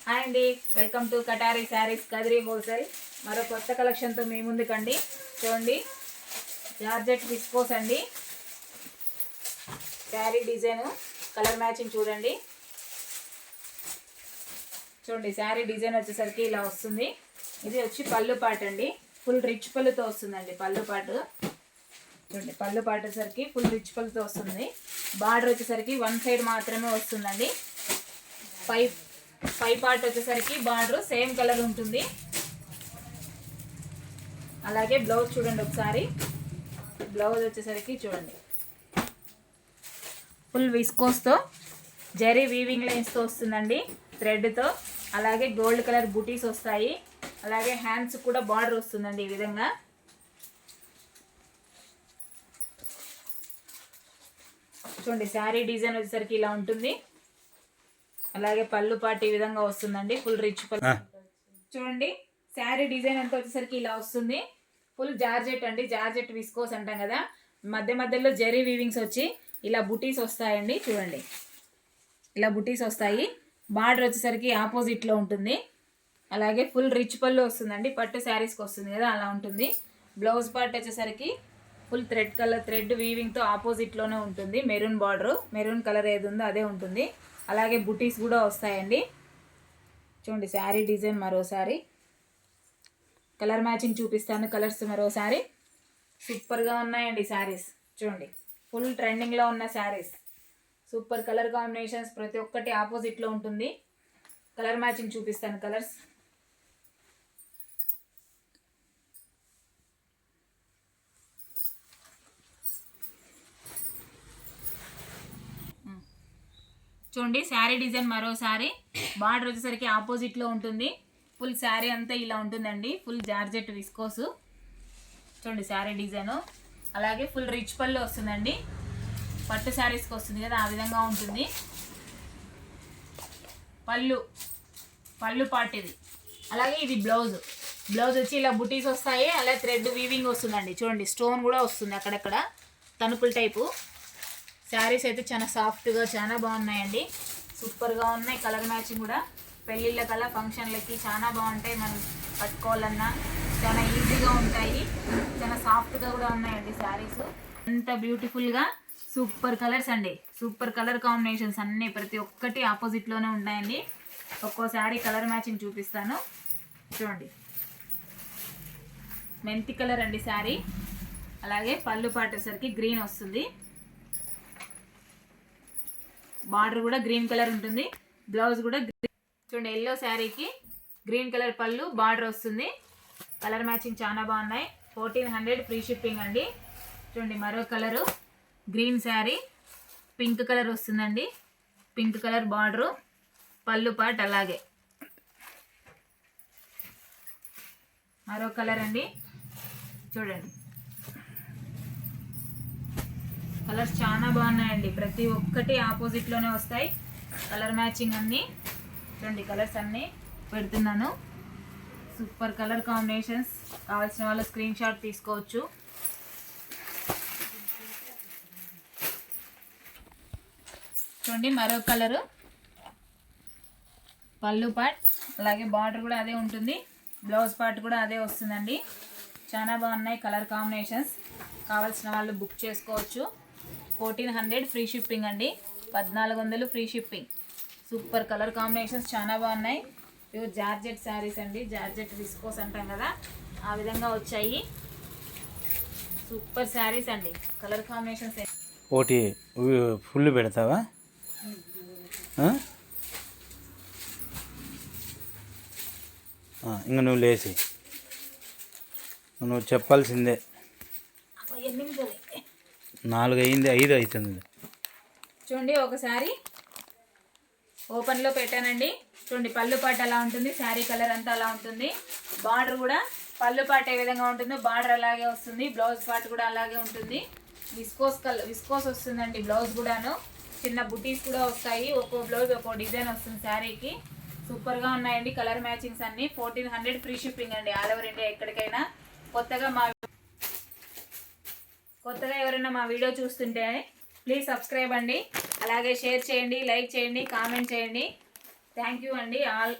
Hi అండి, welcome to Katari saris Kadiri wholesale. మరో కొత్త కలెక్షన్తో మీ ముందుకండి. చూడండి, జార్జెట్ విస్కోస్ అండి. శారీ డిజైన్ కలర్ మ్యాచింగ్ చూడండి. చూడండి, శారీ డిజైన్ వచ్చేసరికి ఇలా వస్తుంది. ఇది వచ్చి పళ్ళు పాటు అండి. ఫుల్ రిచ్ పళ్ళుతో వస్తుందండి పళ్ళు పాటు. చూడండి, పళ్ళు పాటు వచ్చేసరికి ఫుల్ రిచ్ పళ్ళుతో వస్తుంది. బార్డర్ వచ్చేసరికి వన్ సైడ్ మాత్రమే వస్తుందండి. పై పార్ట్ వచ్చేసరికి బార్డర్ సేమ్ కలర్ ఉంటుంది. అలాగే బ్లౌజ్ చూడండి ఒకసారి. బ్లౌజ్ వచ్చేసరికి చూడండి, ఫుల్ విస్కోస్తో జరీ వీవింగ్ లైన్స్తో వస్తుందండి, థ్రెడ్తో. అలాగే గోల్డ్ కలర్ బుటీస్ వస్తాయి. అలాగే హ్యాండ్స్ కూడా బార్డర్ వస్తుందండి ఈ విధంగా. చూడండి, శారీ డిజైన్ వచ్చేసరికి ఇలా ఉంటుంది. అలాగే పళ్ళు పాటు ఈ విధంగా వస్తుందండి, ఫుల్ రిచ్ పళ్ళు. చూడండి, శారీ డిజైన్ అంతా వచ్చేసరికి ఇలా వస్తుంది. ఫుల్ జార్జెట్ అండి, జార్జెట్ విస్కోస్ అంటాం కదా. మధ్య మధ్యలో జరీ వీవింగ్స్ వచ్చి ఇలా బుటీస్ వస్తాయండి. చూడండి, ఇలా బుటీస్ వస్తాయి. బార్డర్ వచ్చేసరికి ఆపోజిట్లో ఉంటుంది. అలాగే ఫుల్ రిచ్ పళ్ళు వస్తుందండి, పట్టు శారీస్కి వస్తుంది కదా అలా ఉంటుంది. బ్లౌజ్ పార్ట్ వచ్చేసరికి ఫుల్ థ్రెడ్ వీవింగ్తో ఆపోజిట్లోనే ఉంటుంది. మెరూన్ బార్డర్, మెరూన్ కలర్ ఏది ఉందో అదే ఉంటుంది. అలాగే బుటీస్ కూడా వస్తాయండి. చూడండి, శారీ డిజైన్ మరోసారి కలర్ మ్యాచింగ్ చూపిస్తాను. కలర్స్ మరోసారి సూపర్గా ఉన్నాయండి శారీస్. చూడండి, ఫుల్ ట్రెండింగ్లో ఉన్న శారీస్. సూపర్ కలర్ కాంబినేషన్స్, ప్రతి ఒక్కటి ఆపోజిట్లో ఉంటుంది. కలర్ మ్యాచింగ్ చూపిస్తాను. కలర్స్ చూడండి, శారీ డిజైన్ మరోసారి. బార్డర్ వచ్చేసరికి ఆపోజిట్లో ఉంటుంది. ఫుల్ శారీ అంతా ఇలా ఉంటుందండి, ఫుల్ జార్జెట్ విస్కోస్. చూడండి, శారీ డిజైను. అలాగే ఫుల్ రిచ్ పళ్ళు వస్తుందండి, పట్టు శారీస్కి వస్తుంది కదా ఆ విధంగా ఉంటుంది. పళ్ళు పార్ట్ ఇది. అలాగే ఇది బ్లౌజ్ వచ్చి ఇలా బుటీస్ వస్తాయి. అలాగే థ్రెడ్ వీవింగ్ వస్తుందండి. చూడండి, స్టోన్ కూడా వస్తుంది అక్కడక్కడ, తణుకుల టైపు. శారీస్ అయితే చాలా సాఫ్ట్గా చాలా బాగున్నాయండి, సూపర్గా ఉన్నాయి. కలర్ మ్యాచింగ్ కూడా పెళ్ళిళ్ళ కల్లా ఫంక్షన్లకి చాలా బాగుంటాయి. మనం కట్టుకోవాలన్నా చాలా ఈజీగా ఉంటాయి. చాలా సాఫ్ట్గా కూడా ఉన్నాయండి శారీస్. ఎంత బ్యూటిఫుల్గా సూపర్ కలర్స్ అండి, సూపర్ కలర్ కాంబినేషన్స్ అన్నీ ప్రతి ఒక్కటి ఆపోజిట్లోనే ఉన్నాయండి. ఒక్కో శారీ కలర్ మ్యాచింగ్ చూపిస్తాను. చూడండి, మెంతి కలర్ అండి శారీ. అలాగే పళ్ళు పాటేసరికి గ్రీన్ వస్తుంది. బార్డర్ కూడా గ్రీన్ కలర్ ఉంటుంది. బ్లౌజ్ కూడా చూడండి, ఎల్లో శారీకి గ్రీన్ కలర్ పళ్ళు, బార్డర్ వస్తుంది. కలర్ మ్యాచింగ్ చాలా బాగున్నాయి. 1400 ఫ్రీ షిప్పింగ్ అండి. చూడండి, మరో colour green sari, pink colour వస్తుందండి. పింక్ కలర్ బార్డరు, పళ్ళు పాట్. అలాగే మరో కలర్ అండి. చూడండి, కలర్స్ చాలా బాగున్నాయండి, ప్రతి ఒక్కటి ఆపోజిట్లోనే వస్తాయి. కలర్ మ్యాచింగ్ అన్నీ చూడండి, కలర్స్ అన్నీ పెడుతున్నాను. Super colour combinations. కావాల్సిన వాళ్ళు స్క్రీన్ షాట్ తీసుకోవచ్చు. చూడండి, మరో కలరు పళ్ళు పార్ట్. అలాగే బార్డర్ కూడా అదే ఉంటుంది. బ్లౌజ్ పార్ట్ కూడా అదే వస్తుందండి. చాలా బాగున్నాయి కలర్ కాంబినేషన్స్. కావాల్సిన వాళ్ళు బుక్ చేసుకోవచ్చు. 1400 ఫ్రీ షిప్పింగ్ అండి, 1400 free shipping. Super colour combinations చాలా బాగున్నాయి. ప్యూర్ జార్జెట్ శారీస్ అండి, జార్జెట్ విస్కోస్ అంటాం కదా ఆ విధంగా వచ్చాయి. సూపర్ శారీస్ అండి, కలర్ కాంబినేషన్స్. ఒకటి ఫుల్ పెడతావా? ఇంకా నువ్వు లేచి నువ్వు చెప్పాల్సిందే. 4 అయింది, 5 అవుతుంది. చూడండి, ఒకసారి ఓపెన్లో పెట్టానండి. చూడండి, పళ్ళు పాట అలా ఉంటుంది, శారీ కలర్ అంతా అలా ఉంటుంది. బార్డర్ కూడా పళ్ళు పాట ఏ విధంగా ఉంటుందో బార్డర్ అలాగే వస్తుంది. బ్లౌజ్ పార్ట్ కూడా అలాగే ఉంటుంది. విస్కోస్ వస్తుందండి బ్లౌజ్ కూడాను. చిన్న బుటీస్ కూడా వస్తాయి. ఒక్కో బ్లౌజ్ ఒక్కో డిజైన్ వస్తుంది శారీకి. సూపర్గా ఉన్నాయండి కలర్ మ్యాచింగ్స్ అన్నీ. 1400 ఫ్రీ షిప్పింగ్ అండి, ఆల్ ఓవర్ ఇండియా ఎక్కడికైనా. కొత్తగా ఎవరైనా మా వీడియో చూస్తుంటే ప్లీజ్ సబ్స్క్రైబ్ అండి. అలాగే షేర్ చేయండి, లైక్ చేయండి, కామెంట్ చేయండి. థ్యాంక్ యూ అండి ఆల్